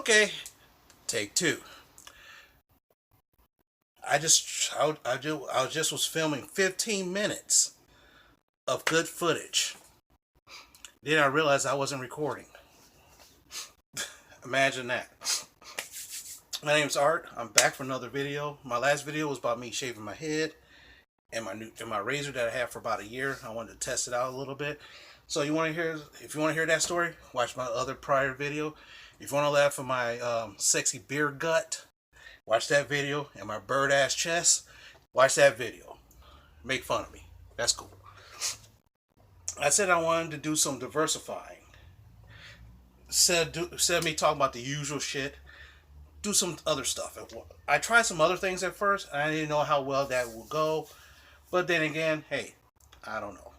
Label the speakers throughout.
Speaker 1: Okay, take two. I just was filming 15 minutes of good footage. Then I realized I wasn't recording. Imagine that. My name's Art. I'm back for another video. My last video was about me shaving my head and my razor that I had for about a year. I wanted to test it out a little bit. So you want to hear? If you want to hear that story, watch my other prior video. If you want to laugh at my sexy beer gut, watch that video. And my bird ass chest, watch that video. Make fun of me. That's cool. I said I wanted to do some diversifying. Instead of me talking about the usual shit, do some other stuff. I tried some other things at first, and I didn't know how well that would go. But then again, hey, I don't know.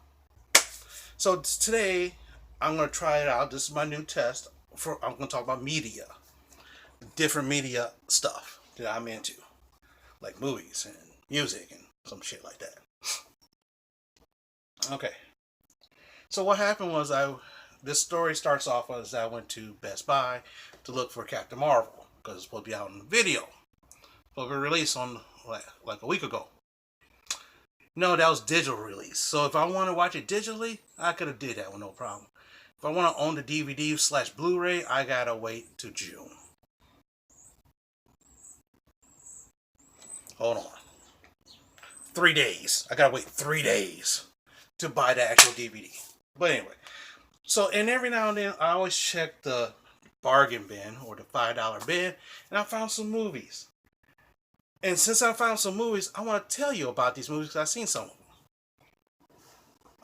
Speaker 1: So today, I'm going to try it out. This is my new test. I'm going to talk about media. Different media stuff that I'm into. Like movies and music and some shit like that. Okay. So what happened was this story starts off as I went to Best Buy to look for Captain Marvel because it's supposed to be out in the video. Supposed to be released on like a week ago. No, that was digital release. So if I want to watch it digitally, I could have did that with no problem. If I want to own the DVD / Blu-ray, I gotta wait to June. Hold on. 3 days. I gotta wait 3 days to buy the actual DVD. But anyway, so and every now and then I always check the bargain bin or the $5 bin, and I found some movies. And since I found some movies, I want to tell you about these movies because I've seen some of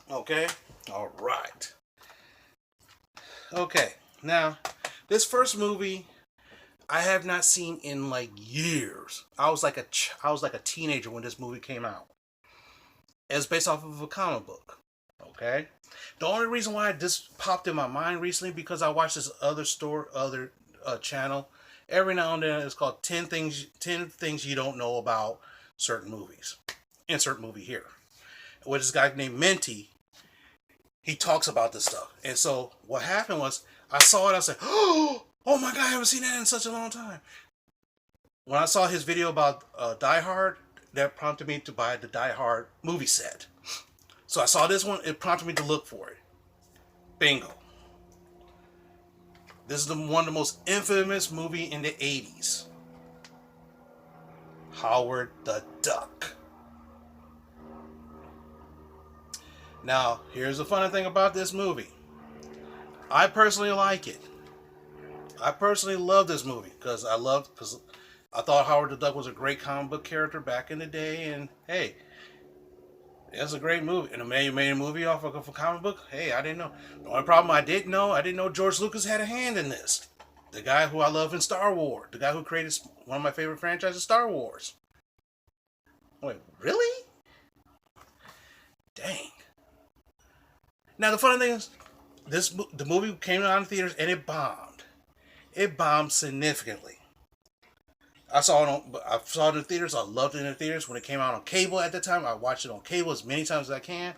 Speaker 1: them. Okay? All right. Okay. Now, this first movie I have not seen in like years. I was like a teenager when this movie came out. It's based off of a comic book. Okay? The only reason why this popped in my mind recently because I watched this other channel. Every now and then it's called 10 things you don't know about certain movies. Insert movie here. With this guy named Minty, he talks about this stuff. And so what happened was I saw it, I was like, oh my god, I haven't seen that in such a long time. When I saw his video about Die Hard, that prompted me to buy the Die Hard movie set. So I saw this one, it prompted me to look for it. Bingo. This is one of the most infamous movie in the 80s. Howard the Duck. Now, here's the funny thing about this movie. I personally like it. I personally love this movie because I thought Howard the Duck was a great comic book character back in the day, and hey, it's a great movie. And you made a movie off of a comic book. Hey, I didn't know. The only problem I didn't know George Lucas had a hand in this. The guy who I love in Star Wars. The guy who created one of my favorite franchises, Star Wars. Wait, really? Dang. Now the funny thing is, the movie came out in theaters and it bombed. It bombed significantly. I saw it in the theaters. I loved it in the theaters. When it came out on cable at the time, I watched it on cable as many times as I can.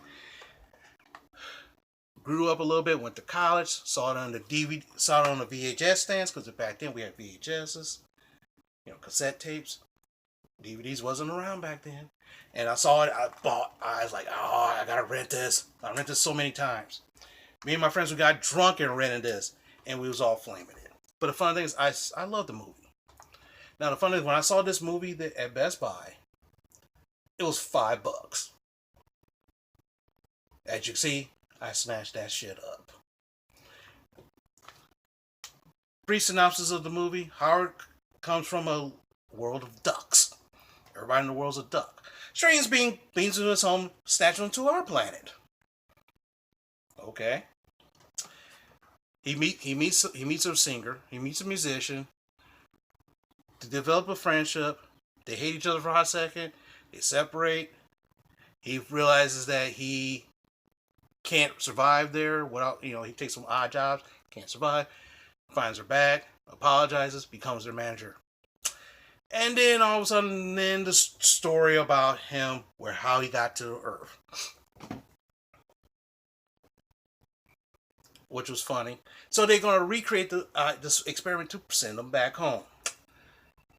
Speaker 1: Grew up a little bit, went to college, saw it on the DVD, saw it on the VHS stands, because back then we had VHSs, cassette tapes. DVDs wasn't around back then. And I saw it, I was like, oh, I gotta rent this. I rented this so many times. Me and my friends, we got drunk and rented this, and we was all flaming it. But the funny thing is, I love the movie. Now the funny thing is, when I saw this movie at Best Buy, it was $5. As you can see, I snatched that shit up. Brief synopsis of the movie. Howard comes from a world of ducks. Everybody in the world's a duck. Strange being beams into his home, snatching him to our planet. Okay. He meets a singer. He meets a musician. To develop a friendship. They hate each other for a hot second. They separate. He realizes that he can't survive there without, he takes some odd jobs. Can't survive. Finds her back. Apologizes. Becomes their manager. And then all of a sudden, the story about him, how he got to Earth. which was funny. So they're gonna recreate this experiment to send them back home.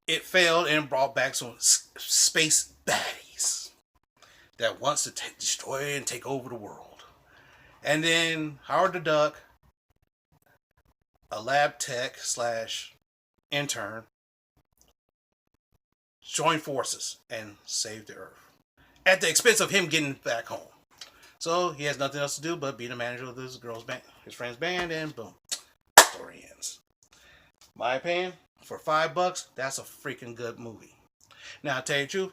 Speaker 1: It failed and brought back some space baddies that wants to destroy and take over the world. And then Howard the Duck, a lab tech slash intern, join forces and save the Earth at the expense of him getting back home. So he has nothing else to do but be the manager of this girl's band, his friend's band, and boom, story ends. My opinion, for $5, that's a freaking good movie. Now, I'll tell you the truth,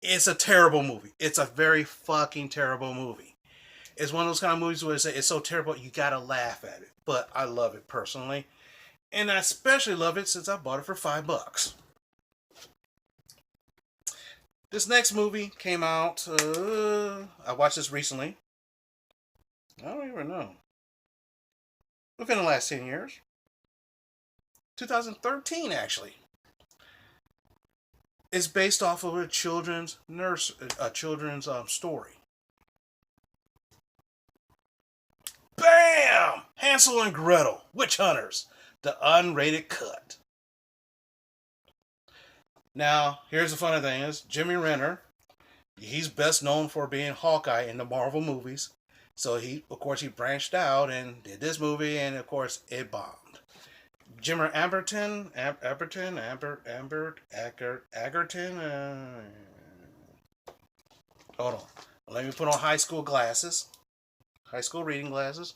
Speaker 1: it's a terrible movie. It's a very fucking terrible movie. It's one of those kind of movies where it's so terrible you gotta laugh at it. But I love it personally, and I especially love it since I bought it for $5. This next movie came out. I watched this recently. I don't even know. Within the last 10 years. 2013, actually. It's based off of a children's story. Bam! Hansel and Gretel, Witch Hunters, the unrated cut. Now, here's the funny thing is, Jeremy Renner, he's best known for being Hawkeye in the Marvel movies. So he branched out and did this movie, and of course it bombed. Jimmer Amberton, hold on. Let me put on high school reading glasses.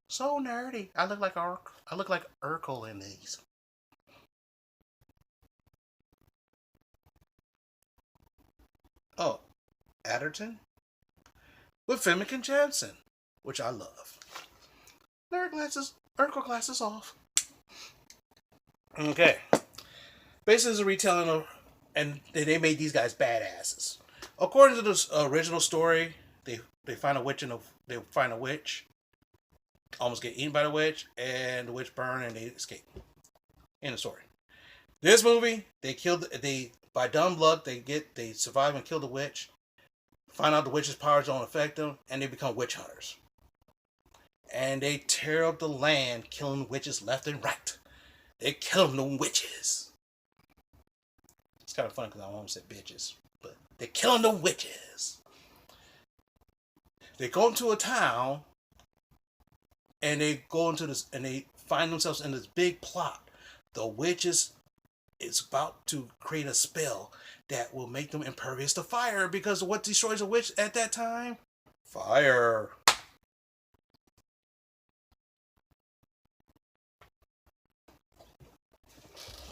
Speaker 1: So nerdy. I look like Urkel in these. Oh, Adderton with Finnegan Jansen, which I love. Urkel glasses off. Okay. Basically, it's a retelling of, and they made these guys badasses. According to the original story, they find a witch almost get eaten by the witch, and the witch burn and they escape. In the story. This movie, by dumb luck they survive and kill the witch. Find out the witch's powers don't affect them, and they become witch hunters. And they tear up the land, killing witches left and right. They kill them witches. It's kind of funny because I almost said bitches, but they're killing the witches. They go into a town, and they find themselves in this big plot. The witches is about to create a spell that will make them impervious to fire, because what destroys a witch at that time? Fire.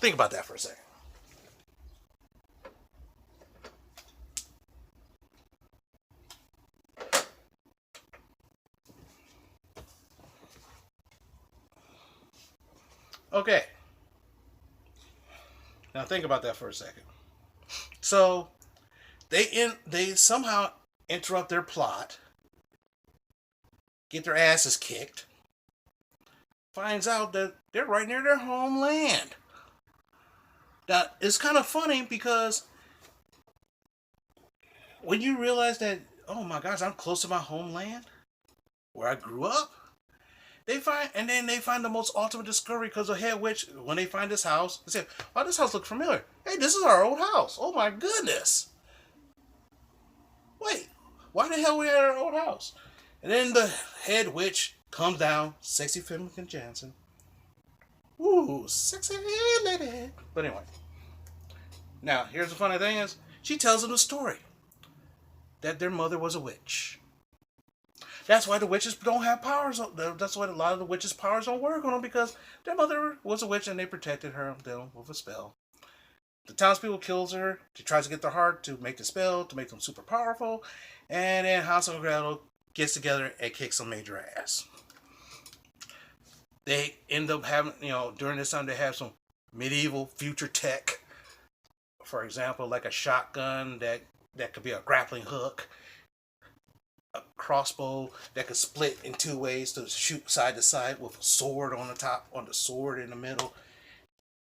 Speaker 1: Think about that for a second. Okay. Now think about that for a second. So they somehow interrupt their plot, get their asses kicked, finds out that they're right near their homeland. Now, it's kind of funny because when you realize that, oh my gosh, I'm close to my homeland, where I grew up, they find the most ultimate discovery, because the head witch, when they find this house, they say, "Oh, this house looks familiar. Hey, this is our old house. Oh my goodness. Wait, why the hell we at our old house?" And then the head witch comes down, sexy Finnegan Jansen. Ooh, sexy lady. But anyway, now here's the funny thing is, she tells them the story that their mother was a witch. That's why the witches don't have powers. That's why a lot of the witches' powers don't work on them, because their mother was a witch and they protected her with a spell. The townspeople kills her. She tries to get their heart to make the spell to make them super powerful, and then Hansel and Gretel gets together and kicks some major ass. They end up having, during this time they have some medieval future tech. For example, like a shotgun that could be a grappling hook, a crossbow that could split in two ways to shoot side to side with a sword on the top, on the sword in the middle.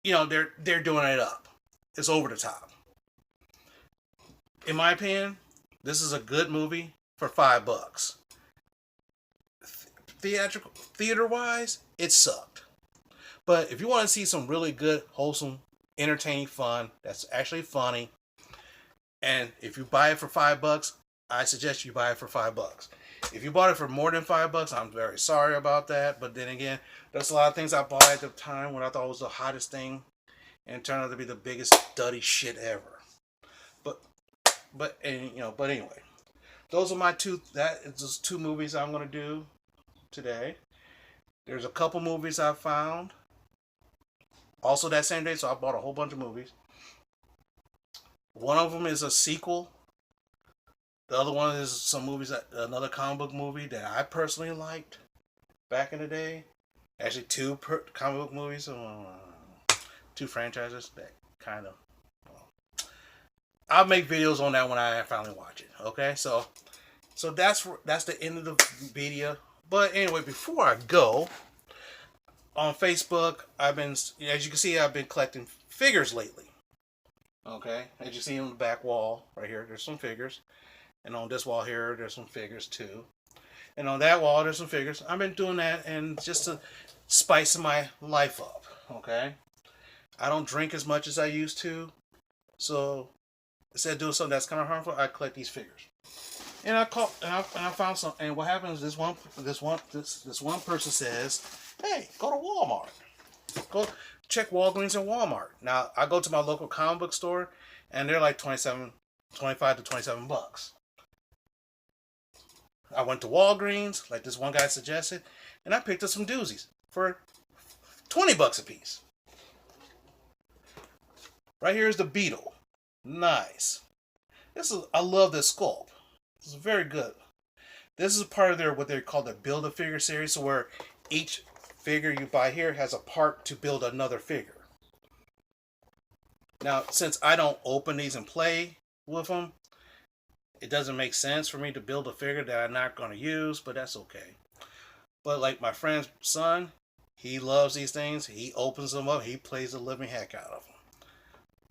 Speaker 1: They're doing it up. It's over the top. In my opinion, this is a good movie for $5. theater wise, it sucked. But if you want to see some really good, wholesome, entertaining fun, that's actually funny, and if you buy it for $5, I suggest you buy it for $5. If you bought it for more than $5, I'm very sorry about that. But then again, there's a lot of things I bought at the time when I thought was the hottest thing, and it turned out to be the biggest duddy shit ever. But but anyway, those are my two. That is just two movies I'm gonna do today. There's a couple movies I found also that same day, so I bought a whole bunch of movies. One of them is a sequel. The other one is some movies another comic book movie that I personally liked back in the day. Actually, comic book movies, two franchises that kind of. Well, I'll make videos on that when I finally watch it. Okay, so that's the end of the video. But anyway, before I go, on Facebook, as you can see, I've been collecting figures lately. Okay, as you see on the back wall right here, there's some figures. And on this wall here, there's some figures too. And on that wall, there's some figures. I've been doing that and just to spice my life up. Okay, I don't drink as much as I used to, so instead of doing something that's kind of harmful, I collect these figures. And I found some. And what happens? This one person says, "Hey, go to Walmart. Go check Walgreens and Walmart." Now I go to my local comic book store, and they're like 25 to $27. I went to Walgreens, like this one guy suggested, and I picked up some doozies for $20 a piece. Right here is the Beetle. Nice. I love this sculpt. This is very good. This is part of what they call the Build-A-Figure series, so where each figure you buy here has a part to build another figure. Now, since I don't open these and play with them, it doesn't make sense for me to build a figure that I'm not going to use, but that's okay. But like my friend's son, he loves these things. He opens them up. He plays the living heck out of them.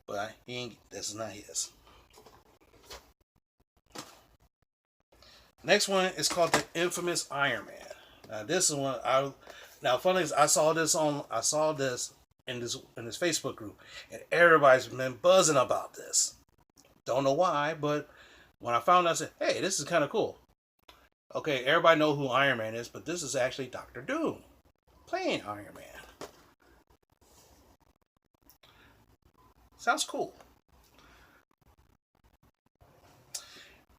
Speaker 1: But this is not his. Next one is called the Infamous Iron Man. Now this is one funny is I saw this in this Facebook group, and everybody's been buzzing about this. Don't know why, but when I found out, I said, "Hey, this is kind of cool." Okay, everybody knows who Iron Man is, but this is actually Doctor Doom playing Iron Man. Sounds cool.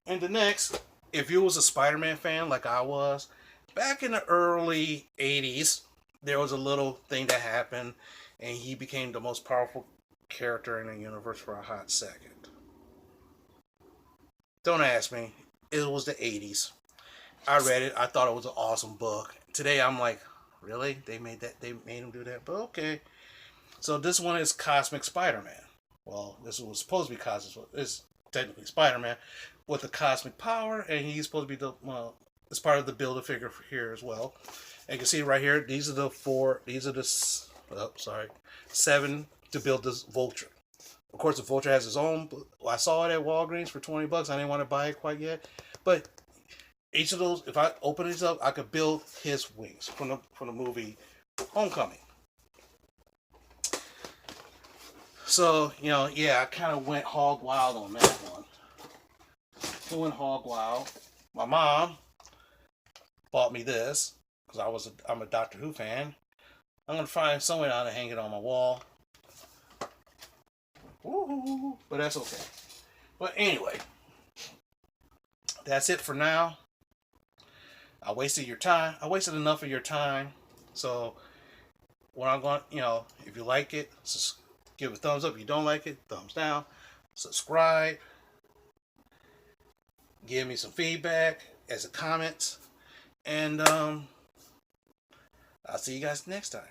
Speaker 1: And the next, if you was a Spider-Man fan like I was, back in the early 80s, there was a little thing that happened, and he became the most powerful character in the universe for a hot second. Don't ask me. It was the 80s. I read it. I thought it was an awesome book. Today I'm like, really? They made him do that? But okay. So this one is Cosmic Spider-Man. Well, this was supposed to be Cosmic. It's technically Spider-Man with the cosmic power, and he's supposed to be it's part of the Build-A-Figure here as well. And you can see right here, these are the 7 to build this Vulture. Of course, the Vulture has his own. I saw it at Walgreens for $20. I didn't want to buy it quite yet, but each of those, if I open these up, I could build his wings from the movie Homecoming. So yeah, I kind of went hog wild on that one. I went hog wild. My mom bought me this because I'm a Doctor Who fan. I'm gonna find some way to hang it on my wall. Woo-hoo, but that's okay. But anyway, that's it for now. I wasted your time. I wasted enough of your time. So what I'm going, if you like it, just give it a thumbs up. If you don't like it, thumbs down. Subscribe. Give me some feedback as a comment. And I'll see you guys next time.